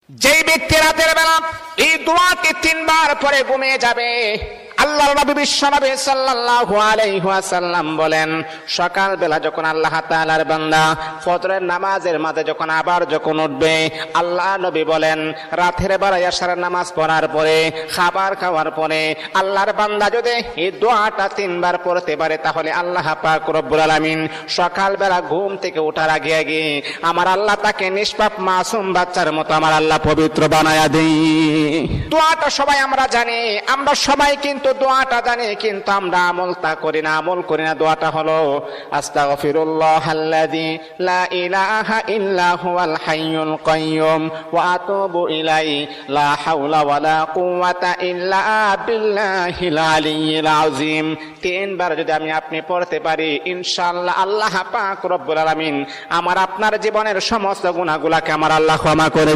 যেই ব্যক্তি রাতের বেলা এই দোয়াকে 3 বার পরে ঘুমিয়ে যাবে, আল্লাহর নবী বিশ্বনবী সাল্লাল্লাহু আলাইহি ওয়াসাল্লাম বলেন, সকাল বেলা যখন আল্লাহ তাআলার বান্দা ফজরের নামাজের মাঝে যখন উঠবে, আল্লাহ নবী বলেন রাতের বেলা এশার নামাজ পড়ার পরে, খাবার খাওয়ার পরে আল্লাহর বান্দা যদি এই দোয়াটা 3 বার পড়তে পারে, তাহলে আল্লাহ পাক রব্বুল আলামিন সকাল বেলা ঘুম থেকে ওঠার আগে আগে আমার আল্লাহ তাকে নিষ্পাপ মাসুম বাচ্চার মতো আমার আল্লাহ পবিত্র বানায়া দেই। দোয়াটা সবাই আমরা জানি, আমরা সবাই কিন্তু দোয়াটা জানি, কিন্তু আমরা আমলটা করি না। দোয়াটা হলো আস্তাগফিরুল্লাহাল্লাযী লা ইলাহা ইল্লা হুয়াল হাইয়ুল কাইয়্যুম ওয়া আতুবু ইলাইহি লা হাওলা ওয়ালা কুওয়াতা ইল্লা বিল্লাহিল আলিয়্যিল আযীম। 3 বার যদি আপনি পড়তে পারি, ইনশাআল্লাহ আল্লাহ পাক রব্বুল আলামিন আমার আপনার জীবনের সমস্ত গুনাহগুলোকে আমার আল্লাহ ক্ষমা করে